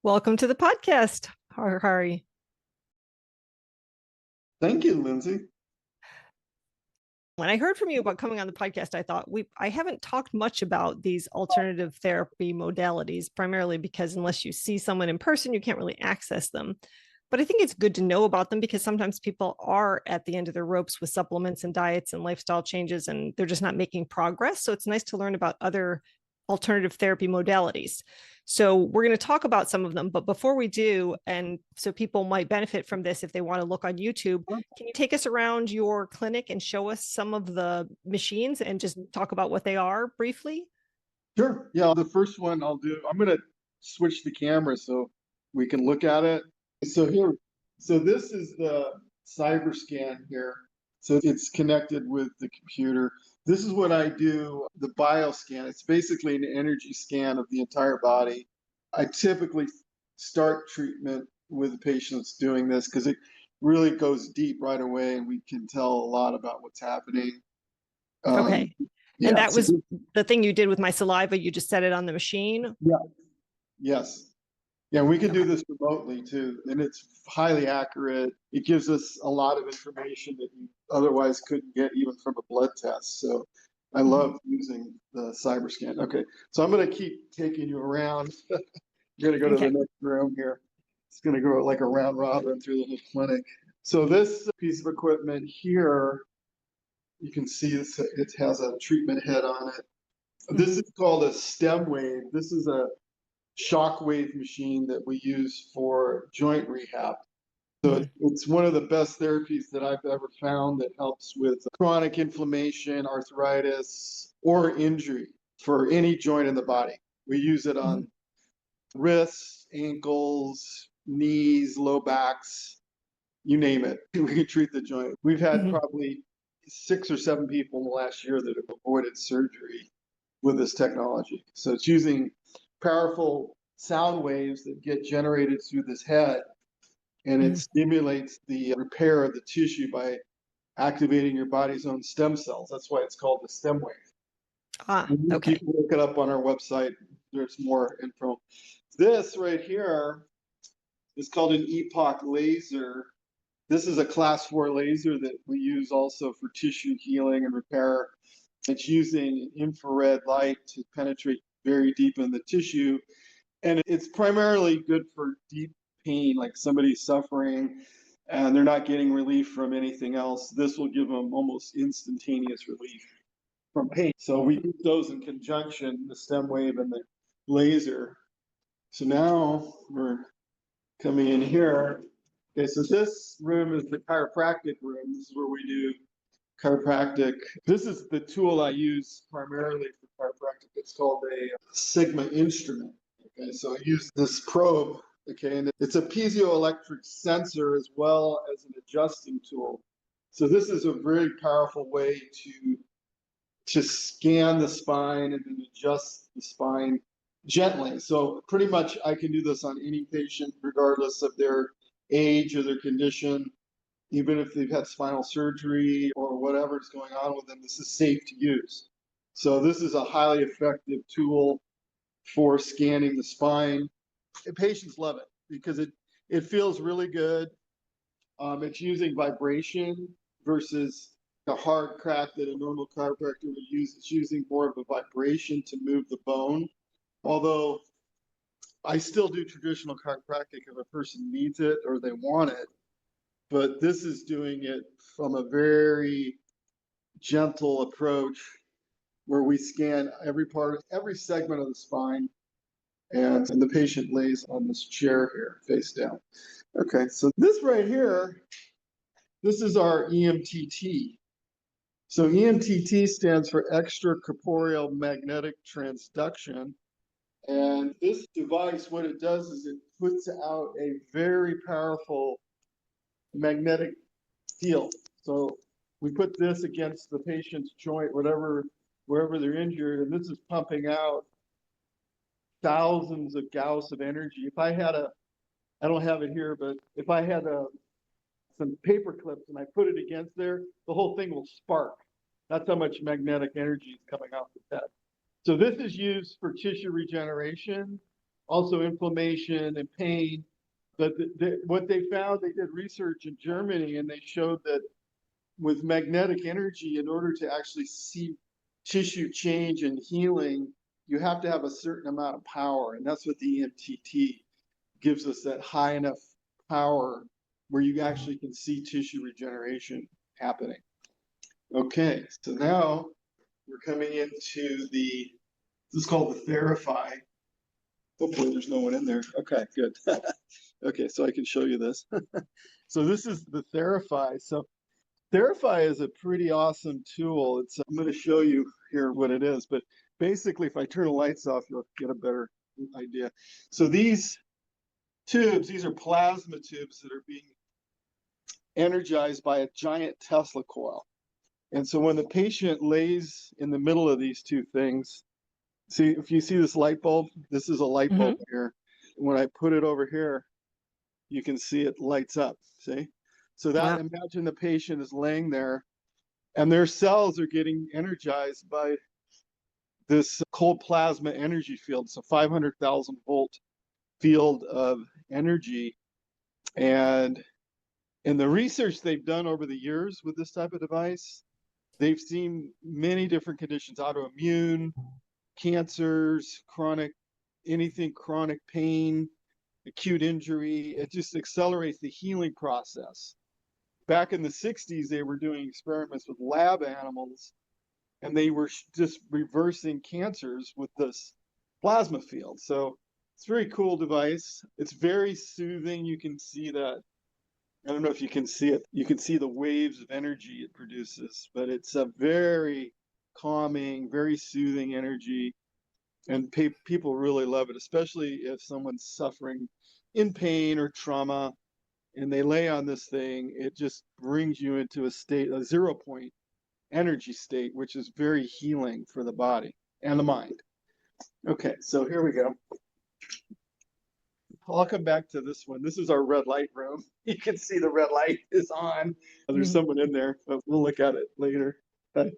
Welcome to the podcast, Har Hari. Thank you, Lindsay. When I heard from you about coming on the podcast, I thought I haven't talked much about these alternative therapy modalities, primarily because unless you see someone in person, you can't really access them. But I think it's good to know about them because sometimes people are at the end of their ropes with supplements and diets and lifestyle changes, and they're just not making progress. So it's nice to learn about other alternative therapy modalities. So we're going to talk about some of them. But before we do, and so people might benefit from this if they want to look on YouTube, can you take us around your clinic and show us some of the machines and just talk about what they are briefly? Sure. Yeah, the first one I'm going to switch the camera so we can look at it. So this is the cyber scan here. So it's connected with the computer. This is what I do, the bioscan. It's basically an energy scan of the entire body. I typically start treatment with the patients doing this because it really goes deep right away and we can tell a lot about what's happening. Okay. And Yeah, that was the thing you did with my saliva. You just set it on the machine. yeah, yes. Yeah, we can do Okay. this remotely too, and it's highly accurate. It gives us a lot of information that you otherwise couldn't get even from a blood test. So I love using the cyber scan. Okay, so I'm going to keep taking you around. You're going to go to Okay. the next room here. It's going to go like a round robin through the whole clinic. So this piece of equipment here, you can see it has a treatment head on it. This is called a stem wave. This is a shockwave machine that we use for joint rehab. So it's one of the best therapies that I've ever found that helps with chronic inflammation, arthritis, or injury for any joint in the body. We use it on wrists, ankles, knees, low backs, you name it. We can treat the joint. We've had probably 6 or 7 people in the last year that have avoided surgery with this technology. So it's using powerful sound waves that get generated through this head, and it stimulates the repair of the tissue by activating your body's own stem cells. That's why it's called the stem wave. You Okay. can look it up on our website. There's more info. This right here is called an epoch laser. This is a class 4 laser that we use also for tissue healing and repair. It's using infrared light to penetrate very deep in the tissue. And it's primarily good for deep pain, like somebody's suffering and they're not getting relief from anything else. This will give them almost instantaneous relief from pain. So we use those in conjunction, the stem wave and the laser. So now we're coming in here. Okay, so this room is the chiropractic room. This is where we do chiropractic. This is the tool I use primarily for chiropractic. It's called a Sigma instrument. Okay, so I use this probe. Okay, and it's a piezoelectric sensor as well as an adjusting tool. So this is a very powerful way to scan the spine and then adjust the spine gently. So pretty much I can do this on any patient, regardless of their age or their condition. Even if they've had spinal surgery or whatever's going on with them, this is safe to use. So this is a highly effective tool for scanning the spine. And patients love it because it feels really good. It's using vibration versus the hard crack that a normal chiropractor would use. It's using more of a vibration to move the bone. Although I still do traditional chiropractic if a person needs it or they want it. But this is doing it from a very gentle approach where we scan every segment of the spine, and the patient lays on this chair here, face down. Okay, so this right here, this is our EMTT. So EMTT stands for extracorporeal magnetic transduction. And this device, what it does is it puts out a very powerful magnetic field. So we put this against the patient's joint, wherever they're injured, and this is pumping out thousands of Gauss of energy. If I had I don't have it here, but if I had some paper clips and I put it against there, the whole thing will spark. That's how much magnetic energy is coming off the head. So this is used for tissue regeneration, also inflammation and pain. But what they found, they did research in Germany, and they showed that with magnetic energy, in order to actually see tissue change and healing, you have to have a certain amount of power. And that's what the EMTT gives us, that high enough power where you actually can see tissue regeneration happening. Okay, so now we're coming into this is called the Therify. Hopefully there's no one in there. Okay, good. Okay, so I can show you this. So this is the Therify. So Therify is a pretty awesome tool. I'm going to show you here what it is, but basically if I turn the lights off, you'll get a better idea. So these tubes, these are plasma tubes that are being energized by a giant Tesla coil. And so when the patient lays in the middle of these two things, see, if you see this light bulb, this is a light bulb here. And when I put it over here, you can see it lights up, see? So that, imagine the patient is laying there and their cells are getting energized by this cold plasma energy field. So 500,000 volt field of energy. And in the research they've done over the years with this type of device, they've seen many different conditions, autoimmune, cancers, chronic pain, acute injury. It just accelerates the healing process. Back in the 60s, they were doing experiments with lab animals, and they were just reversing cancers with this plasma field. So it's a very cool device. It's very soothing. You can see that. I don't know if you can see it. You can see the waves of energy it produces, but it's a very calming, very soothing energy. And people really love it, especially if someone's suffering in pain or trauma and they lay on this thing. It just brings you into a 0 point energy state, which is very healing for the body and the mind. Okay, so here we go. I'll come back to this one. This is our red light room. You can see the red light is on. There's someone in there, but we'll look at it later. Okay,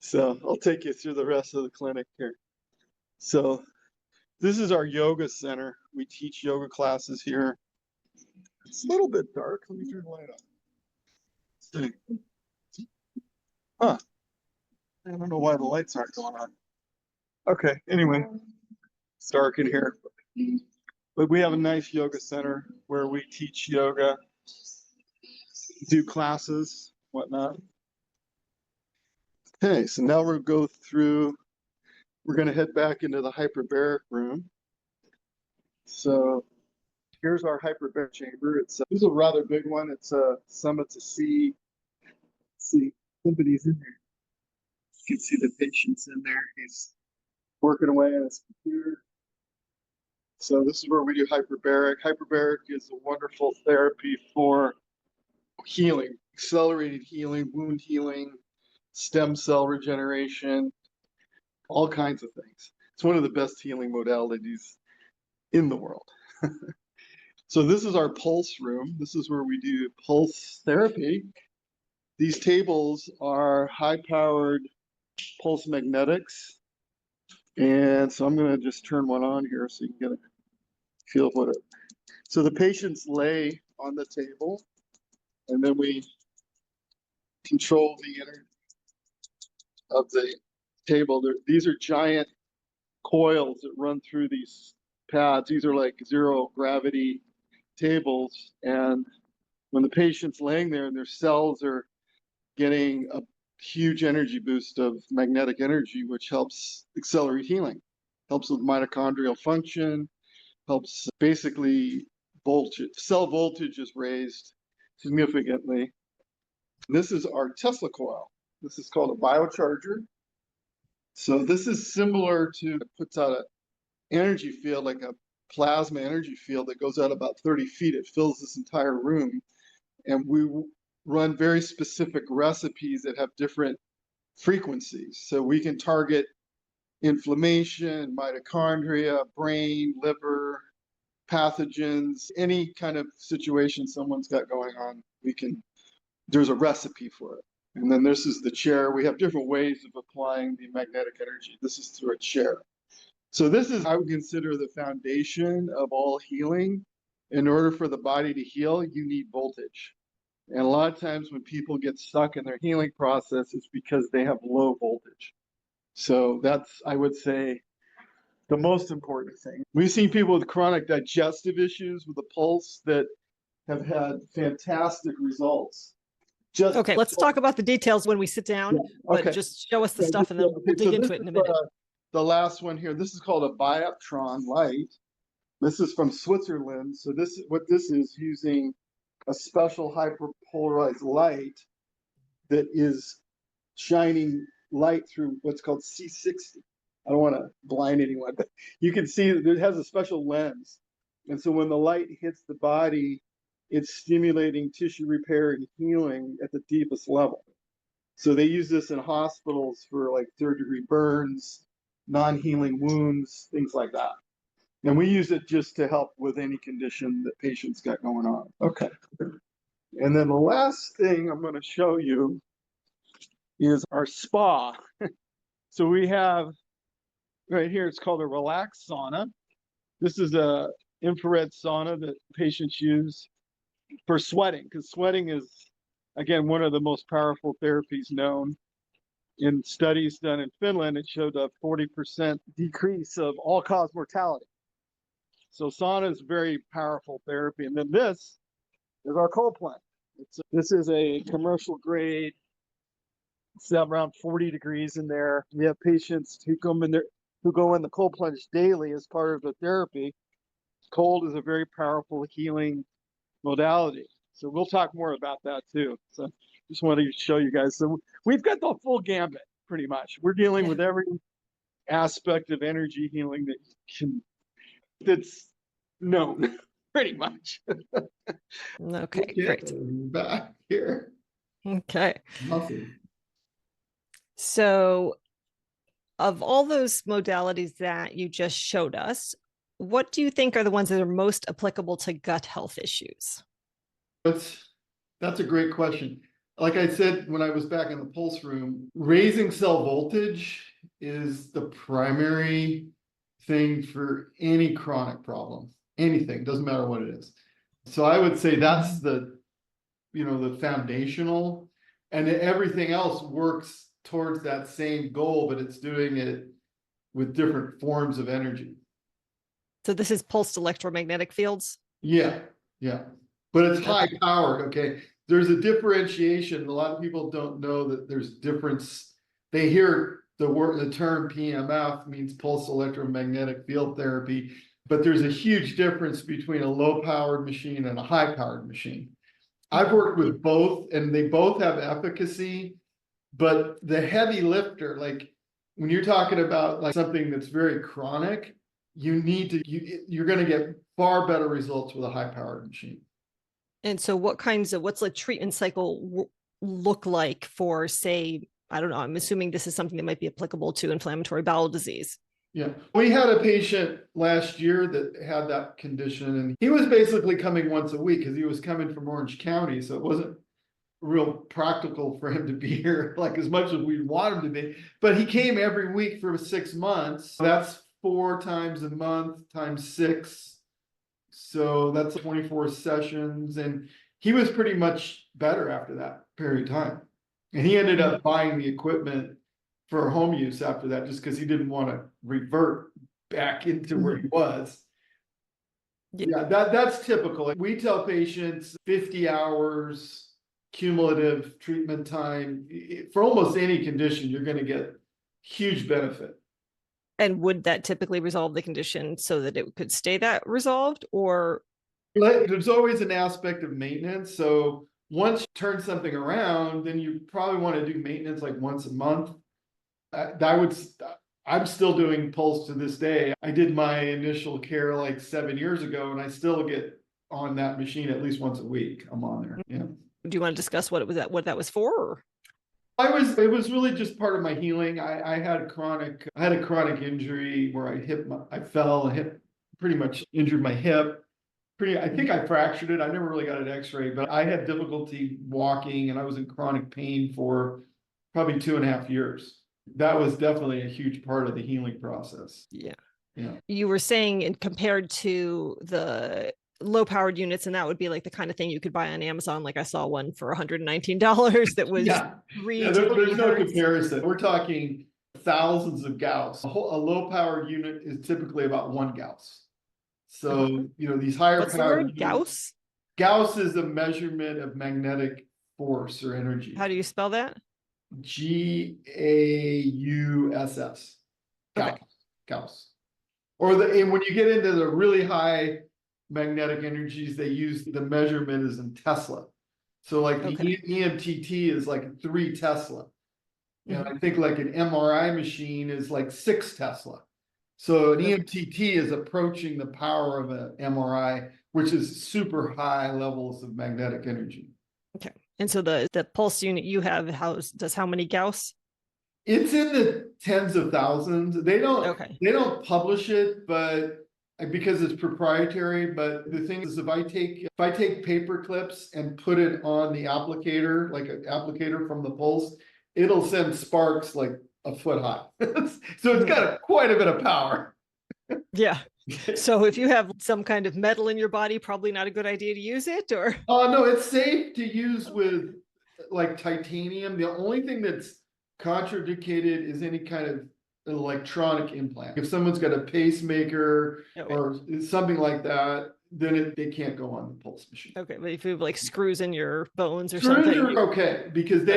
so I'll take you through the rest of the clinic here. So this is our yoga center. We teach yoga classes here. It's a little bit dark. Let me turn the light on. Huh. I don't know why the lights aren't going on. Okay, anyway, it's dark in here. But we have a nice yoga center where we teach yoga, do classes, whatnot. Okay, so now we're going to head back into the hyperbaric room. So here's our hyperbaric chamber. This is a rather big one. It's to see somebody's in there. You can see the patient's in there. He's working away on his computer. So this is where we do hyperbaric. Hyperbaric is a wonderful therapy for healing, accelerated healing, wound healing, stem cell regeneration, all kinds of things. It's one of the best healing modalities in the world. So this is our pulse room. This is where we do pulse therapy. These tables are high-powered pulse magnetics. And so I'm going to just turn one on here so you can get a feel of what it. So the patients lay on the table, and then we control the energy of the table. These are giant coils that run through these pads. These are like zero gravity tables. And when the patient's laying there and their cells are getting a huge energy boost of magnetic energy, which helps accelerate healing, helps with mitochondrial function, helps basically cell voltage is raised significantly. This is our Tesla coil. This is called a biocharger. So this is similar to, it puts out an energy field, like a plasma energy field that goes out about 30 feet. It fills this entire room. And we run very specific recipes that have different frequencies. So we can target inflammation, mitochondria, brain, liver, pathogens, any kind of situation someone's got going on, there's a recipe for it. And then this is the chair. We have different ways of applying the magnetic energy. This is through a chair. So this is, I would consider, the foundation of all healing. In order for the body to heal, you need voltage. And a lot of times when people get stuck in their healing process, it's because they have low voltage. So that's, I would say, the most important thing. We've seen people with chronic digestive issues with a pulse that have had fantastic results. Just Okay, let's talk about the details when we sit down, but just show us the stuff and then we'll dig into it in a minute. The last one here, this is called a bioptron light. This is from Switzerland. So this, what this is, using a special hyperpolarized light that is shining light through what's called C60. I don't want to blind anyone, but you can see that it has a special lens. And so when the light hits the body, it's stimulating tissue repair and healing at the deepest level. So they use this in hospitals for like third-degree burns, non-healing wounds, things like that. And we use it just to help with any condition that patients got going on. Okay. And then the last thing I'm going to show you is our spa. So we have right here, it's called a relax sauna. This is a infrared sauna that patients use for sweating, because sweating is, again, one of the most powerful therapies known. In studies done in Finland, it showed a 40% decrease of all-cause mortality. So sauna is very powerful therapy. And then this is our cold plunge. This is a commercial grade. It's around 40 degrees in there. We have patients who go in the cold plunge daily as part of the therapy. Cold is a very powerful healing modality. So we'll talk more about that too. So just wanted to show you guys. So we've got the full gambit pretty much. We're dealing with every aspect of energy healing that's known pretty much. Okay, great. Back here. Okay. Awesome. So of all those modalities that you just showed us, what do you think are the ones that are most applicable to gut health issues? That's a great question. Like I said, when I was back in the pulse room, raising cell voltage is the primary thing for any chronic problem. Anything, doesn't matter what it is. So I would say that's the foundational, and everything else works towards that same goal, but it's doing it with different forms of energy. So this is pulsed electromagnetic fields? Yeah. But it's high powered, okay? There's a differentiation. A lot of people don't know that there's difference. They hear the term PMF means pulse electromagnetic field therapy, but there's a huge difference between a low powered machine and a high powered machine. I've worked with both and they both have efficacy, but the heavy lifter, like when you're talking about like something that's very chronic, you're going to get far better results with a high powered machine. And so what's the treatment cycle look like for, say, I don't know, I'm assuming this is something that might be applicable to inflammatory bowel disease. Yeah, we had a patient last year that had that condition, and he was basically coming once a week because he was coming from Orange County, so it wasn't real practical for him to be here like as much as we'd want him to be. But he came every week for 6 months. That's 4 times a month times 6. So that's 24 sessions. And he was pretty much better after that period of time. And he ended up buying the equipment for home use after that, just because he didn't want to revert back into where he was. Yeah, that's typical. We tell patients 50 hours cumulative treatment time. For almost any condition, you're going to get huge benefit. And would that typically resolve the condition so that it could stay that resolved, or? There's always an aspect of maintenance. So once you turn something around, then you probably want to do maintenance like once a month. I'm still doing pulse to this day. I did my initial care like 7 years ago, and I still get on that machine at least once a week. I'm on there. Yeah. Do you want to discuss what that was for? Or? It was really just part of my healing. I had a chronic injury where I fell and pretty much injured my hip. I think I fractured it. I never really got an x-ray, but I had difficulty walking and I was in chronic pain for probably 2.5 years. That was definitely a huge part of the healing process. Yeah. Yeah. You were saying, and compared to the low powered units, and that would be like the kind of thing you could buy on Amazon. Like I saw one for $119 that was Yeah. 3 Yeah, to 3 there's no hertz. comparison. We're talking thousands of Gauss. A low powered unit is typically about 1 Gauss. So, these higher What's the powered word? units, Gauss? Gauss is a measurement of magnetic force or energy. How do you spell that? Gauss. Gauss. Okay. Gauss. And when you get into the really high magnetic energies, they use the measurement is in Tesla. So like the Okay. EMTT is like 3 Tesla. And I think like an MRI machine is like 6 Tesla. So an EMTT is approaching the power of an MRI, which is super high levels of magnetic energy. Okay. And so the pulse unit you have does how many Gauss? It's in the tens of thousands. They don't publish it, but because it's proprietary. But the thing is, if I take paper clips and put it on the applicator, like an applicator from the pulse, it'll send sparks like a foot high. So it's got quite a bit of power. Yeah. So if you have some kind of metal in your body, probably not a good idea to use it, or? Oh, no, it's safe to use with like titanium. The only thing that's contraindicated is any kind of electronic implant. If someone's got a pacemaker or something like that, then they can't go on the pulse machine. Okay, but if you have like screws in your bones or Screws something. are okay, because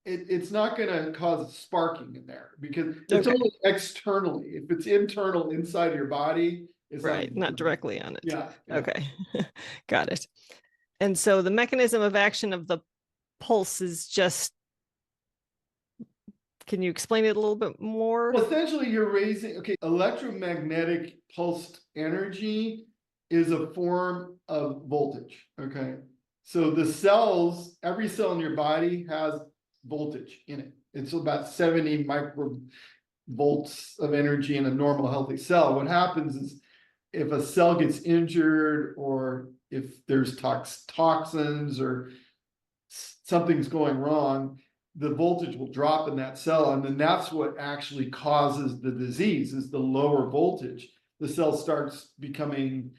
it's not going to cause sparking in there, because it's only externally. If it's internal inside your body, it's not directly on it. Yeah. Okay. Got it. And so the mechanism of action of the pulse is just, can you explain it a little bit more? Well, essentially you're raising, electromagnetic pulsed energy is a form of voltage. Okay. So the cells, every cell in your body has voltage in it. It's about 70 microvolts of energy in a normal healthy cell. What happens is if a cell gets injured, or if there's toxins or something's going wrong, the voltage will drop in that cell. And then that's what actually causes the disease, is the lower voltage. The cell starts becoming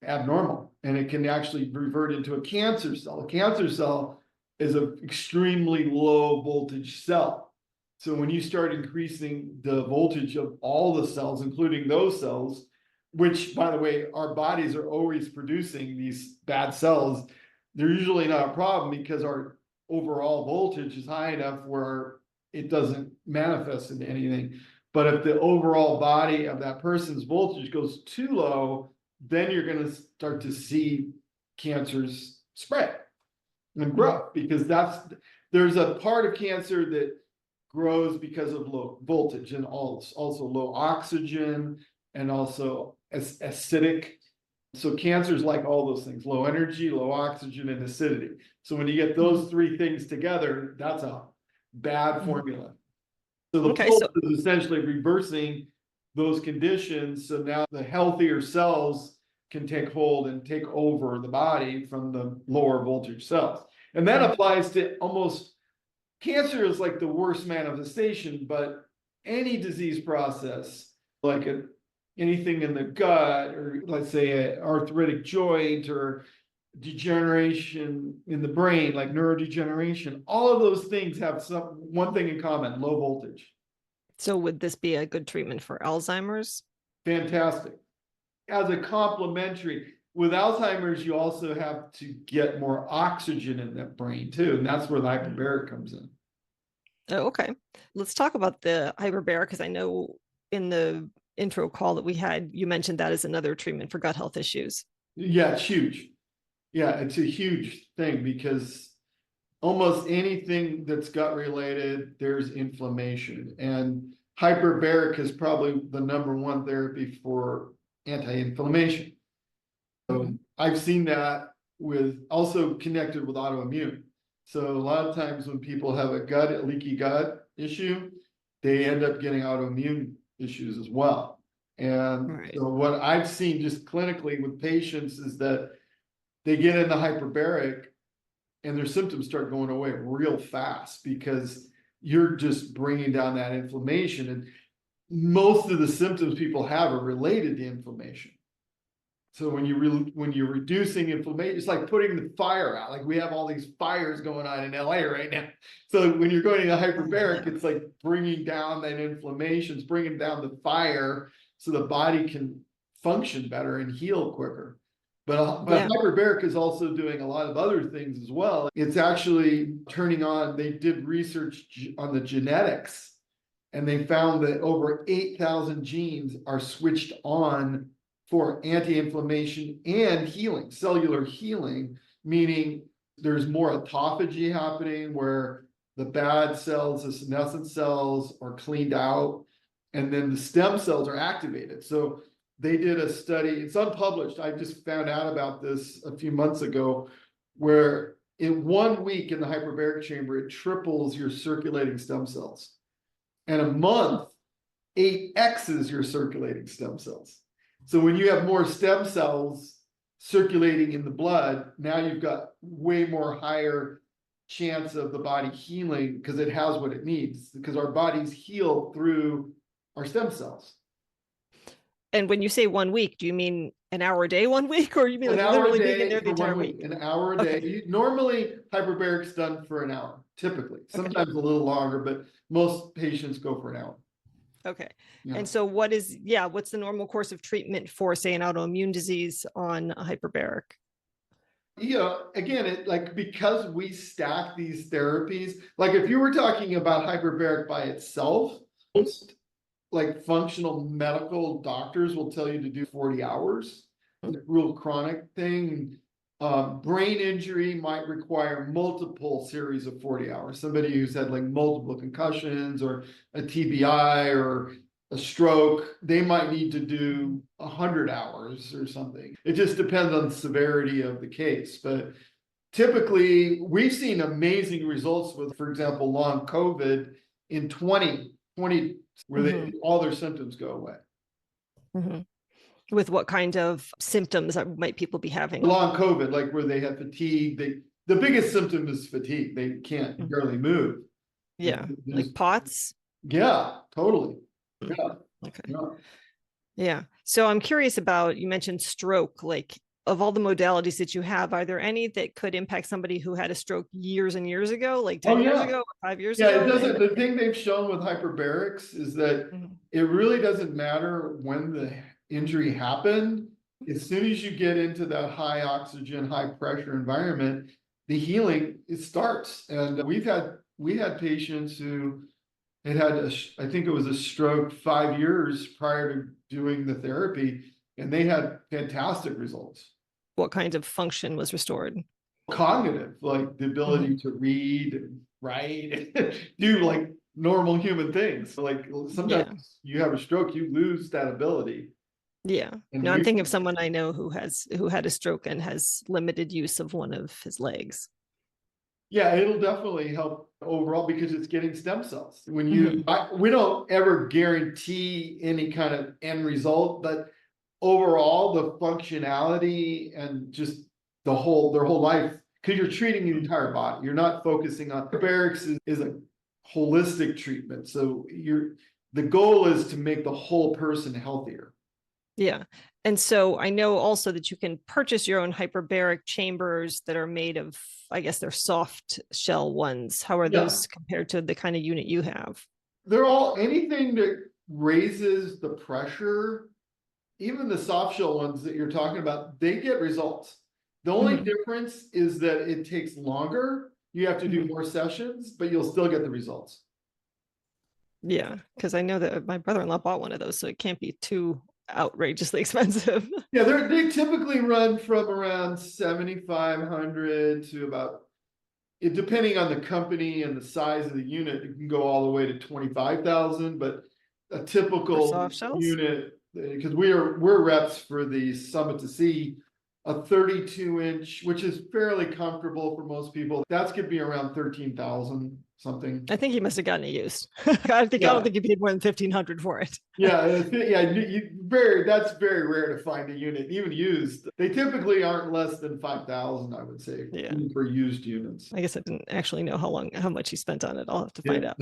abnormal, and it can actually revert into a cancer cell. A cancer cell is an extremely low voltage cell. So when you start increasing the voltage of all the cells, including those cells, which, by the way, our bodies are always producing these bad cells, they're usually not a problem because our overall voltage is high enough where it doesn't manifest into anything. But if the overall body of that person's voltage goes too low, then you're going to start to see cancers spread and grow, because there's a part of cancer that grows because of low voltage, and also low oxygen, and also acidic. So cancers like all those things: low energy, low oxygen, and acidity. So when you get those 3 things together, that's a bad formula. So the pulse is essentially reversing those conditions. So now the healthier cells can take hold and take over the body from the lower voltage cells. And that applies to almost, cancer is like the worst manifestation, but any disease process, like anything in the gut, or let's say an arthritic joint, or degeneration in the brain, like neurodegeneration, all of those things have one thing in common: low voltage. So would this be a good treatment for Alzheimer's? Fantastic. As a complementary, with Alzheimer's, you also have to get more oxygen in that brain too, and that's where the hyperbaric comes in. Oh, okay. Let's talk about the hyperbaric, because I know in the intro call that we had, you mentioned that as another treatment for gut health issues. Yeah, it's huge. Yeah, it's a huge thing, because almost anything that's gut related, there's inflammation, and hyperbaric is probably the #1 therapy for anti-inflammation. So I've seen that also connected with autoimmune. So a lot of times when people have a leaky gut issue, they end up getting autoimmune issues as well. And so what I've seen just clinically with patients is that they get in the hyperbaric and their symptoms start going away real fast, because you're just bringing down that inflammation. And most of the symptoms people have are related to inflammation. So when you're reducing inflammation, it's like putting the fire out. Like we have all these fires going on in LA right now. So when you're going to hyperbaric, it's like bringing down that inflammation, it's bringing down the fire so the body can function better and heal quicker. But hyperbaric is also doing a lot of other things as well. It's actually turning on, they did research on the genetics, and they found that over 8,000 genes are switched on for anti-inflammation and healing, cellular healing, meaning there's more autophagy happening where the bad cells, the senescent cells are cleaned out, and then the stem cells are activated. So they did a study, it's unpublished, I just found out about this a few months ago, where in 1 week in the hyperbaric chamber, it triples your circulating stem cells. And a month, 8x's your circulating stem cells. So when you have more stem cells circulating in the blood, now you've got way more higher chance of the body healing because it has what it needs, because our bodies heal through our stem cells. And when you say 1 week, do you mean an hour a day 1 week, or you mean like literally being in there the entire week? An hour a day. Normally, hyperbaric's done for an hour, typically. Sometimes a little longer, but most patients go for an hour. Okay. Yeah. And so what's the normal course of treatment for, say, an autoimmune disease on a hyperbaric? Again, because we stack these therapies, like if you were talking about hyperbaric by itself, most like functional medical doctors will tell you to do 40 hours, a real chronic thing. Brain injury might require multiple series of 40 hours. Somebody who's had like multiple concussions or a TBI or a stroke, they might need to do 100 hours or something. It just depends on the severity of the case. But typically, we've seen amazing results with, for example, long COVID in 20, where all their symptoms go away. Mm-hmm. With what kind of symptoms might people be having? Long COVID, like where they have fatigue. The biggest symptom is fatigue. They can't barely move. Yeah, like POTS. Yeah, totally. Yeah. Okay. Yeah. So I'm curious about, you mentioned stroke, like of all the modalities that you have, are there any that could impact somebody who had a stroke years and years ago, like 10 years ago, or 5 years ago? Yeah, it doesn't. The thing they've shown with hyperbarics is that it really doesn't matter when the injury happened. As soon as you get into that high oxygen, high pressure environment, the healing, it starts. And we had patients who had I think it was a stroke 5 years prior to doing the therapy, and they had fantastic results. What kind of function was restored? Cognitive, like the ability to read and write, do like normal human things. Like sometimes you have a stroke, you lose that ability. Yeah. No, I'm thinking of someone I know who had a stroke and has limited use of one of his legs. Yeah, it'll definitely help overall because it's getting stem cells. When you, we don't ever guarantee any kind of end result, but overall the functionality and just their whole life, because you're treating the entire body. You're not focusing on hyperbarics is a holistic treatment. So the goal is to make the whole person healthier. Yeah. And so I know also that you can purchase your own hyperbaric chambers that are made of, I guess they're soft shell ones. How are those compared to the kind of unit you have? They're all anything that raises the pressure, even the soft shell ones that you're talking about, they get results. The only difference is that it takes longer. You have to do more sessions, but you'll still get the results. Yeah, because I know that my brother-in-law bought one of those, so it can't be too outrageously expensive. Yeah, they typically run from around 7,500 to about, depending on the company and the size of the unit, it can go all the way to 25,000. But a typical unit, because we're reps for the Summit to See, a 32-inch, which is fairly comfortable for most people, that's gonna be around 13,000. something. I think he must have gotten it used. I don't think he paid more than 1,500 for it. Yeah, that's very rare to find a unit, even used. They typically aren't less than 5,000, I would say, Yeah. even for used units. I guess I didn't actually know how much he spent on it. I'll have to find out.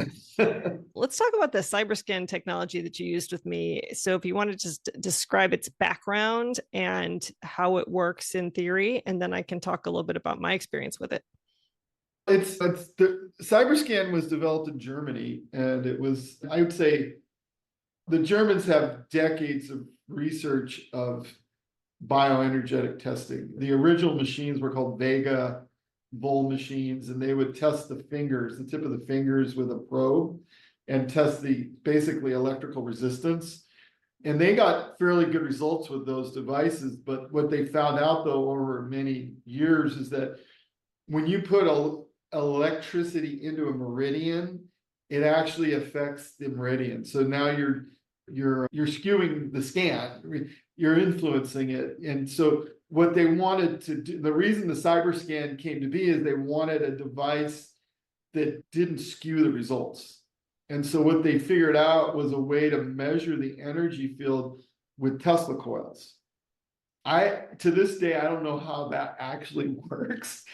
Let's talk about the CyberScan technology that you used with me. So if you want to just describe its background and how it works in theory, and then I can talk a little bit about my experience with it. It's the CyberScan was developed in Germany, and it was, I would say, the Germans have decades of research of bioenergetic testing. The original machines were called Vega Vol machines, and they would test the tip of the fingers with a probe and test the basically electrical resistance. And they got fairly good results with those devices. But what they found out, though, over many years is that when you put electricity into a meridian, it actually affects the meridian. So now you're skewing the scan, you're influencing it. And so what they wanted to do, the reason the CyberScan came to be is they wanted a device that didn't skew the results. And so what they figured out was a way to measure the energy field with Tesla coils. To this day, I don't know how that actually works,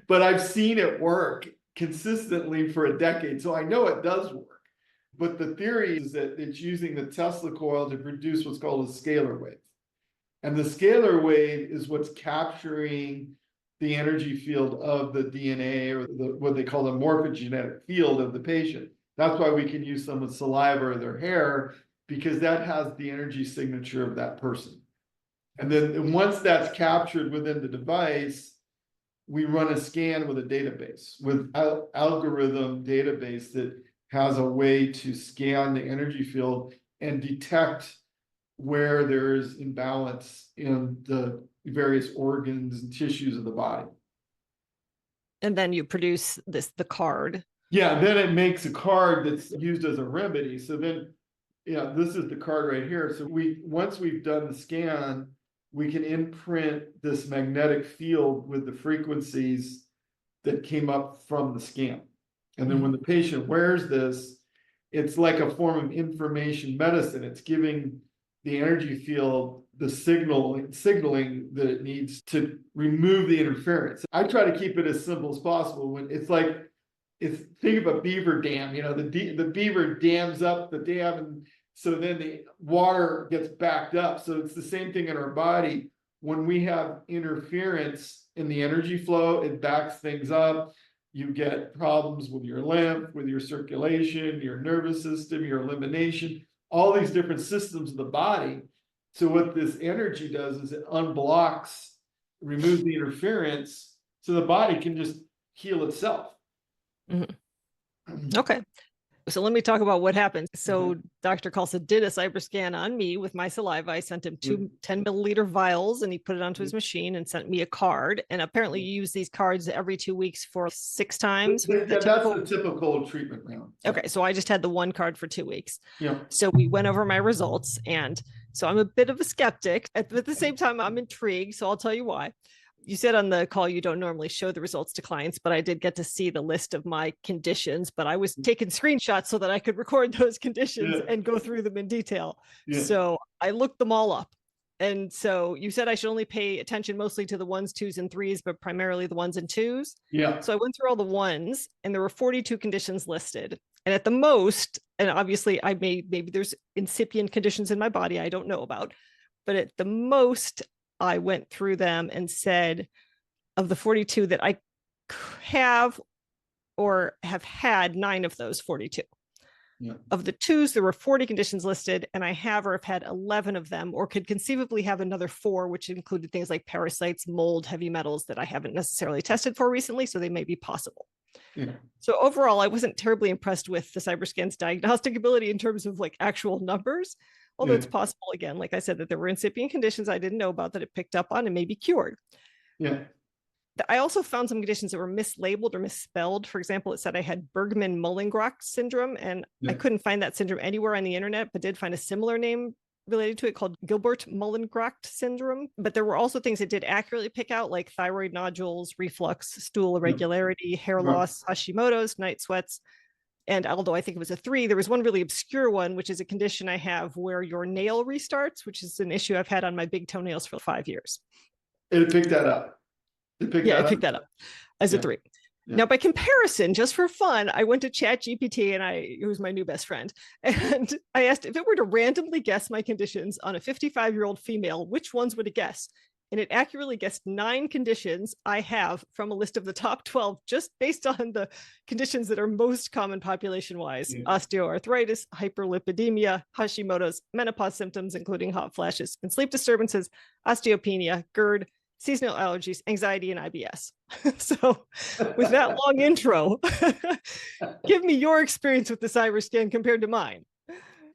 but I've seen it work consistently for a decade. So I know it does work. But the theory is that it's using the Tesla coil to produce what's called a scalar wave. And the scalar wave is what's capturing the energy field of the DNA, or what they call the morphogenetic field of the patient. That's why we can use someone's saliva or their hair, because that has the energy signature of that person. And then once that's captured within the device, we run a scan with a database, with algorithm database that has a way to scan the energy field and detect where there is imbalance in the various organs and tissues of the body. And then you produce the card. Yeah, then it makes a card that's used as a remedy. So then, this is the card right here. So once we've done the scan, we can imprint this magnetic field with the frequencies that came up from the scan. And then when the patient wears this, it's like a form of information medicine. It's giving the energy field the signaling that it needs to remove the interference. I try to keep it as simple as possible. When think of a beaver dam, the beaver dams up the dam, and so then the water gets backed up. So it's the same thing in our body. When we have interference in the energy flow, it backs things up. You get problems with your lymph, with your circulation, your nervous system, your elimination, all these different systems of the body. So what this energy does is it unblocks, removes the interference, so the body can just heal itself. Okay. So let me talk about what happened. So Dr. Khalsa did a CyberScan on me with my saliva. I sent him two 10-milliliter vials, and he put it onto his machine and sent me a card. And apparently you use these cards every 2 weeks for 6 times. That's the typical treatment round. Okay. So I just had the one card for 2 weeks. Yeah. So we went over my results. And so I'm a bit of a skeptic. At the same time, I'm intrigued. So I'll tell you why. You said on the call you don't normally show the results to clients, but I did get to see the list of my conditions, but I was taking screenshots so that I could record those conditions and go through them in detail. So I looked them all up. And so you said I should only pay attention mostly to the 1s, 2s, and 3s, but primarily the 1s and 2s. Yeah. So I went through all the 1s, and there were 42 conditions listed. And at the most, and obviously maybe there's incipient conditions in my body I don't know about, but at the most, I went through them and said, of the 42 that I have or have had, 9 of those 42. Yeah. Of the 2s, there were 40 conditions listed, and I have or have had 11 of them, or could conceivably have another 4, which included things like parasites, mold, heavy metals that I haven't necessarily tested for recently, so they may be possible. Yeah. So overall, I wasn't terribly impressed with the CyberScan's diagnostic ability in terms of like actual numbers. Although it's possible, again, like I said, that there were incipient conditions I didn't know about that it picked up on and may be cured. Yeah. I also found some conditions that were mislabeled or misspelled. For example, it said I had Bergman-Mollengrach syndrome, and I couldn't find that syndrome anywhere on the internet, but did find a similar name related to it called Gilbert-Mullengracht syndrome. But there were also things it did accurately pick out, like thyroid nodules, reflux, stool irregularity, hair loss, Hashimoto's, night sweats. And although I think it was a 3, there was one really obscure one, which is a condition I have where your nail restarts, which is an issue I've had on my big toenails for 5 years. It picked that up. It picked that up as a 3. Yeah. Now, by comparison, just for fun, I went to ChatGPT, and it was my new best friend. And I asked if it were to randomly guess my conditions on a 55-year-old female, which ones would it guess? And it accurately guessed 9 conditions I have from a list of the top 12, just based on the conditions that are most common population-wise. Osteoarthritis, hyperlipidemia, Hashimoto's, menopause symptoms, including hot flashes and sleep disturbances, osteopenia, GERD, seasonal allergies, anxiety, and IBS. So with that long intro, give me your experience with the CyberScan compared to mine.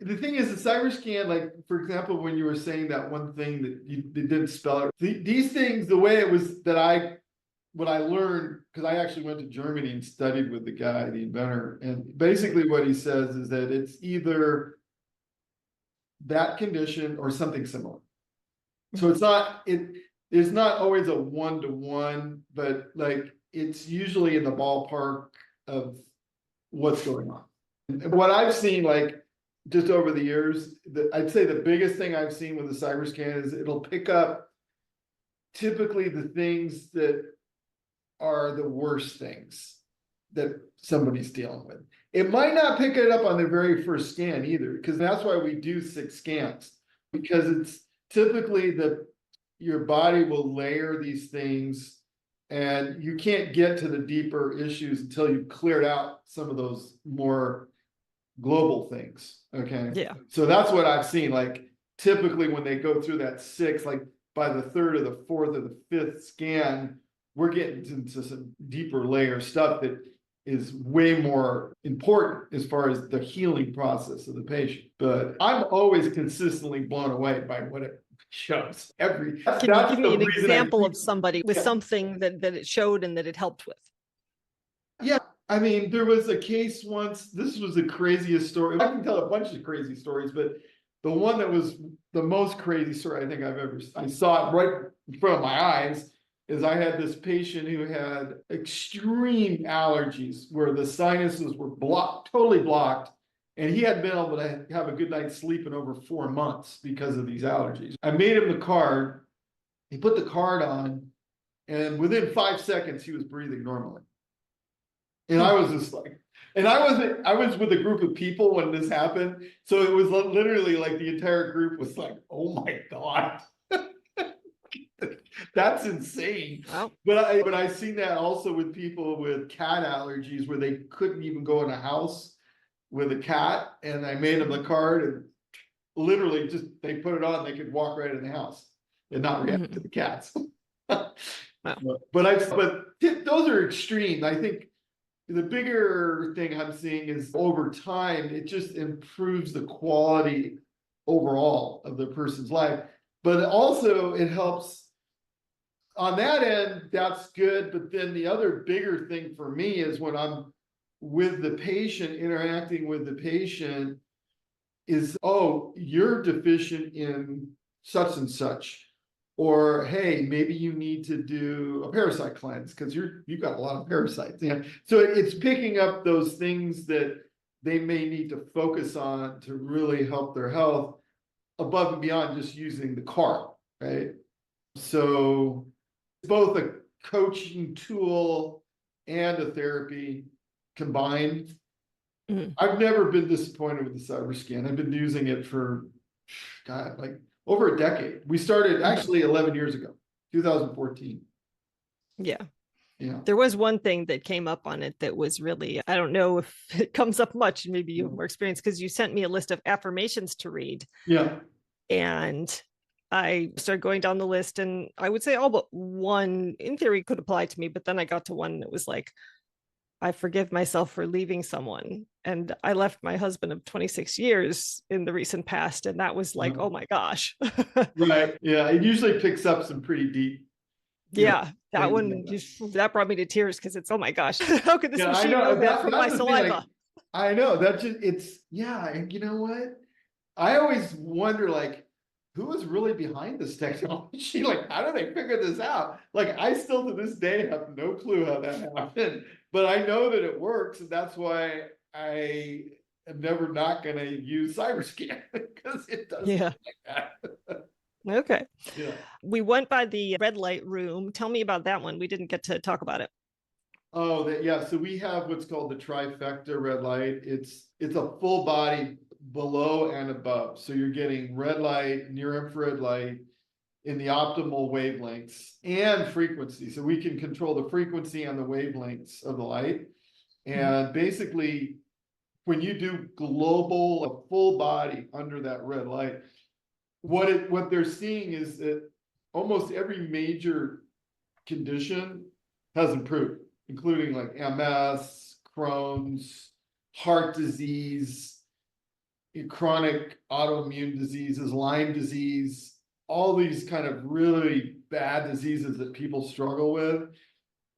The thing is, the CyberScan, like, for example, when you were saying that one thing that you didn't spell it, these things, the way it was that what I learned, because I actually went to Germany and studied with the guy, the inventor, and basically what he says is that it's either that condition or something similar. So there's not always a 1-to-1, but like it's usually in the ballpark of what's going on. And what I've seen, like, just over the years, I'd say the biggest thing I've seen with the CyberScan is it'll pick up typically the things that are the worst things that somebody's dealing with. It might not pick it up on the very first scan either, because that's why we do 6 scans, because it's typically your body will layer these things, and you can't get to the deeper issues until you've cleared out some of those more global things. Okay. Yeah. So that's what I've seen. Like, typically when they go through that 6, like by the 3rd or the 4th or the 5th scan, we're getting into some deeper layer stuff that is way more important as far as the healing process of the patient. But I'm always consistently blown away by what it shows. Can you give me an example of somebody with something that it showed and that it helped with? Yeah. I mean, there was a case once, this was the craziest story. I can tell a bunch of crazy stories, but the one that was the most crazy story I think I saw it right in front of my eyes, is I had this patient who had extreme allergies where the sinuses were totally blocked. And he hadn't been able to have a good night's sleep in over 4 months because of these allergies. I made him the card. He put the card on, and within 5 seconds, he was breathing normally. And I was just like, and I was with a group of people when this happened. So it was literally like the entire group was like, oh my God. That's insane. Wow. But I seen that also with people with cat allergies where they couldn't even go in a house with a cat, and I made them the card, and literally just they put it on, they could walk right in the house and not react to the cats. Wow. But those are extreme. I think the bigger thing I'm seeing is over time, it just improves the quality overall of the person's life. But also it helps on that end, that's good. But then the other bigger thing for me is when I'm with the patient, interacting with the patient, is, oh, you're deficient in such and such. Or, hey, maybe you need to do a parasite cleanse because you've got a lot of parasites. Yeah. So it's picking up those things that they may need to focus on to really help their health above and beyond just using the card, right? So it's both a coaching tool and a therapy combined. Mm-hmm. I've never been disappointed with the CyberScan. I've been using it for, God, like over a decade. We started actually 11 years ago, 2014. Yeah. There was one thing that came up on it that was really, I don't know if it comes up much, maybe you have more experience, because you sent me a list of affirmations to read. Yeah. And I started going down the list, and I would say all but one in theory could apply to me. But then I got to one that was like, I forgive myself for leaving someone. And I left my husband of 26 years in the recent past. And that was like, oh my gosh. Right. Yeah. It usually picks up some pretty deep. Yeah. That one, that brought me to tears because it's, oh my gosh, how could this machine know that from my saliva? I know that just, it's, yeah. And you know what? I always wonder, like, who was really behind this technology? Like, how did they figure this out? Like, I still to this day have no clue how that happened, but I know that it works, and that's why I am never not going to use Cyberscan because it does Yeah. like that. Okay. Yeah. We went by the red light room. Tell me about that one. We didn't get to talk about it. Oh, yeah. So we have what's called the trifecta red light. It's a full body below and above. So you're getting red light, near infrared light in the optimal wavelengths and frequency. So we can control the frequency and the wavelengths of the light. And basically, when you do global, a full body under that red light, what they're seeing is that almost every major condition has improved, including like MS, Crohn's, heart disease, chronic autoimmune diseases, Lyme disease, all these kind of really bad diseases that people struggle with.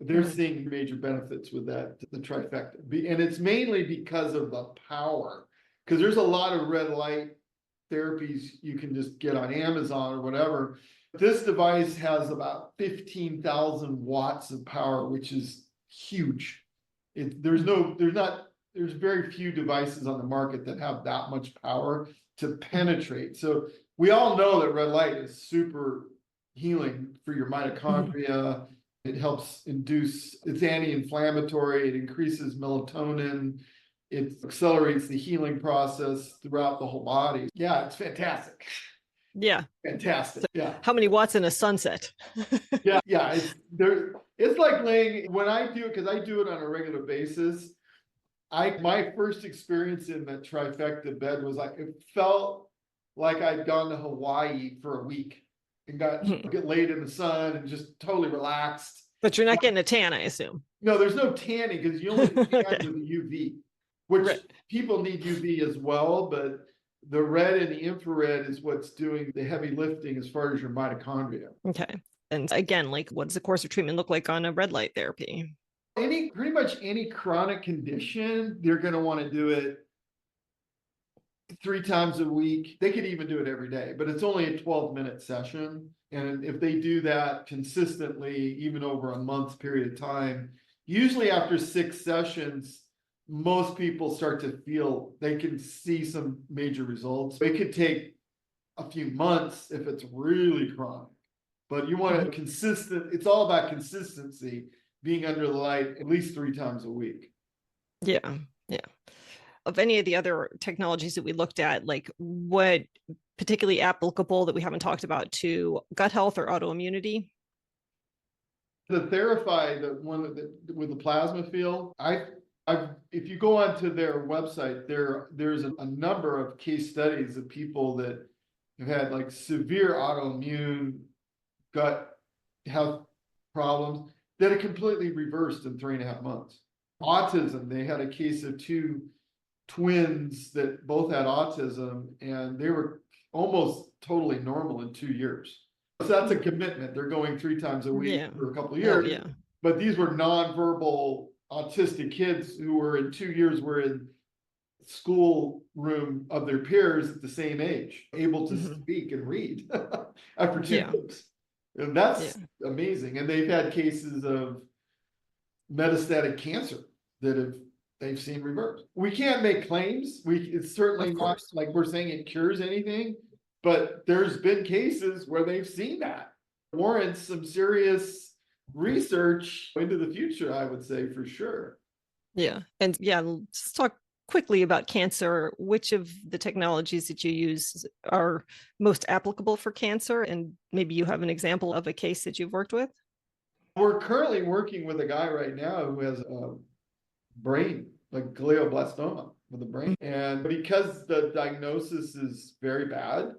They're seeing major benefits with that, the trifecta. And it's mainly because of the power, because there's a lot of red light therapies you can just get on Amazon or whatever. This device has about 15,000 watts of power, which is huge. There's very few devices on the market that have that much power to penetrate. So we all know that red light is super healing for your mitochondria. It helps induce, it's anti-inflammatory, it increases melatonin, it accelerates the healing process throughout the whole body. Yeah, it's fantastic. Yeah. Fantastic. Yeah. How many watts in a sunset? Yeah. It's like laying, when I do it, because I do it on a regular basis. My first experience in the trifecta bed was like, it felt like I'd gone to Hawaii for a week and get laid in the sun and just totally relaxed. But you're not getting a tan, I assume. No, there's no tanning because you only tan Okay. with UV, which Right. people need UV as well, but the red and the infrared is what's doing the heavy lifting as far as your mitochondria. Okay. And again, like, what does the course of treatment look like on a red light therapy? Pretty much any chronic condition, they're going to want to do it 3 times a week. They could even do it every day, but it's only a 12-minute session. And if they do that consistently, even over a month period of time, usually after 6 sessions, most people start to feel they can see some major results. It could take a few months if it's really chronic, but you want to consistent. It's all about consistency, being under the light at least 3 times a week. Yeah. Yeah. Of any of the other technologies that we looked at, like, what particularly applicable that we haven't talked about to gut health or autoimmunity? The Therify, the one with the plasma field, if you go onto their website, there's a number of case studies of people that have had like severe autoimmune gut health problems that are completely reversed in 3.5 months. Autism, they had a case of 2 twins that both had autism and they were almost totally normal in 2 years. So that's a commitment. They're going 3 times a week for a couple of years. Oh, yeah. But these were nonverbal autistic kids who were in 2 years were in school room of their peers at the same age, able to speak and read after 2 books. And that's amazing. And they've had cases of metastatic cancer that they've seen reversed. We can't make claims. It's certainly not like we're saying it cures anything, but there's been cases where they've seen that. Warrants some serious research into the future, I would say, for sure. Yeah. And yeah, let's talk quickly about cancer. Which of the technologies that you use are most applicable for cancer? And maybe you have an example of a case that you've worked with? We're currently working with a guy right now who has a brain, like glioblastoma with the brain. And because the diagnosis is very bad,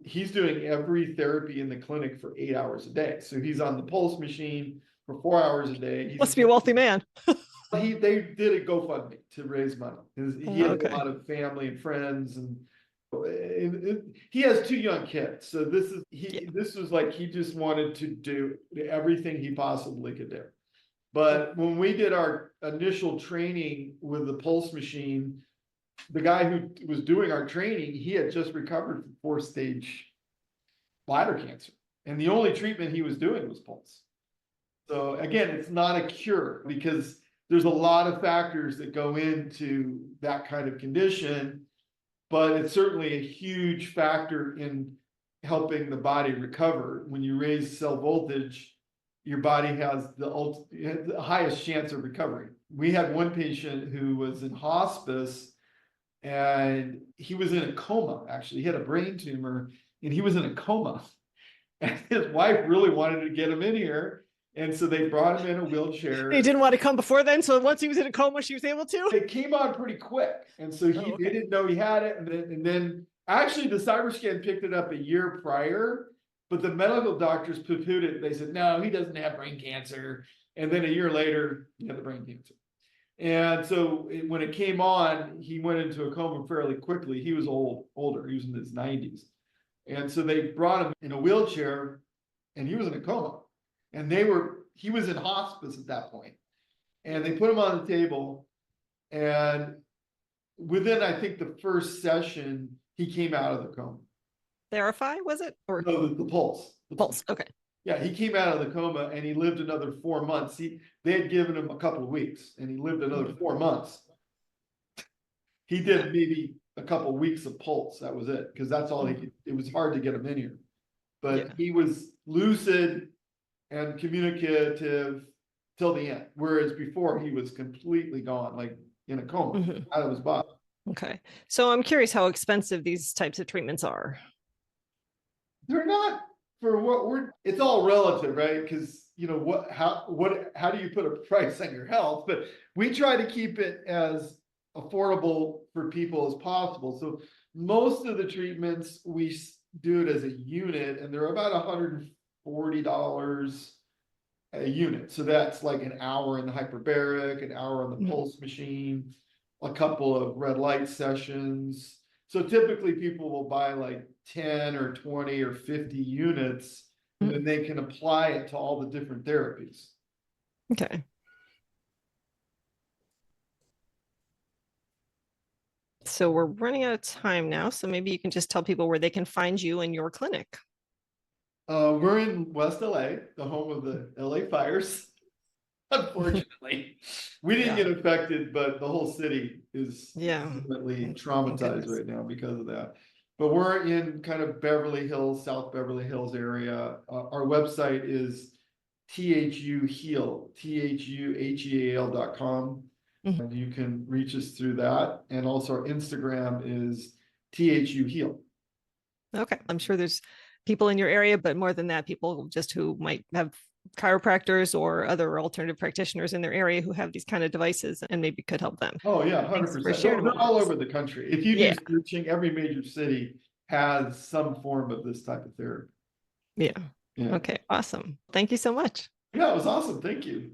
he's doing every therapy in the clinic for 8 hours a day. So he's on the pulse machine for 4 hours a day. Must be a wealthy man. They did a GoFundMe to raise money. He has a lot of family and friends, and he has 2 young kids. So this was like he just wanted to do everything he possibly could do. But when we did our initial training with the pulse machine, the guy who was doing our training, he had just recovered from 4-stage bladder cancer. And the only treatment he was doing was pulse. So again, it's not a cure because there's a lot of factors that go into that kind of condition, but it's certainly a huge factor in helping the body recover. When you raise cell voltage, your body has the highest chance of recovery. We had one patient who was in hospice and he was in a coma, actually. He had a brain tumor and he was in a coma. And his wife really wanted to get him in here. And so they brought him in a wheelchair. He didn't want to come before then. So once he was in a coma, she was able to. It came on pretty quick. And so they didn't know he had it. And then actually the CyberScan picked it up a year prior, but the medical doctors poo-pooed it. They said, no, he doesn't have brain cancer. And then a year later, he had the brain cancer. And so when it came on, he went into a coma fairly quickly. He was older. He was in his 90s. And so they brought him in a wheelchair and he was in a coma. And he was in hospice at that point. And they put him on the table. And within, I think, the first session, he came out of the coma. Verify, was it? Or no, the pulse. The pulse. Okay. Yeah, he came out of the coma and he lived another 4 months. They had given him a couple of weeks and he lived another 4 months. He did maybe a couple of weeks of pulse. That was it. Because that's all it was hard to get him in here. But he was lucid and communicative till the end. Whereas before he was completely gone, like in a coma, out of his body. Okay. So I'm curious how expensive these types of treatments are. They're not for what it's all relative, right? Because how do you put a price on your health? But we try to keep it as affordable for people as possible. So most of the treatments we do it as a unit, and they're about $140 a unit. So that's like an hour in the hyperbaric, an hour on the pulse machine, a couple of red light sessions. So typically people will buy like 10 or 20 or 50 units, and then they can apply it to all the different therapies. Okay. So we're running out of time now. So maybe you can just tell people where they can find you and your clinic. We're in West LA, the home of the LA fires. Unfortunately, we didn't get affected, but the whole city is definitely traumatized right now because of that. But we're in kind of Beverly Hills, South Beverly Hills area. Our website is thuheal.com. And you can reach us through that. And also our Instagram is thuheal. Okay. I'm sure there's people in your area, but more than that, people just who might have chiropractors or other alternative practitioners in their area who have these kind of devices and maybe could help them. Oh yeah, 100%. They're all over the country. If you do searching, every major city has some form of this type of therapy. Yeah. Okay. Awesome. Thank you so much. Yeah, it was awesome. Thank you.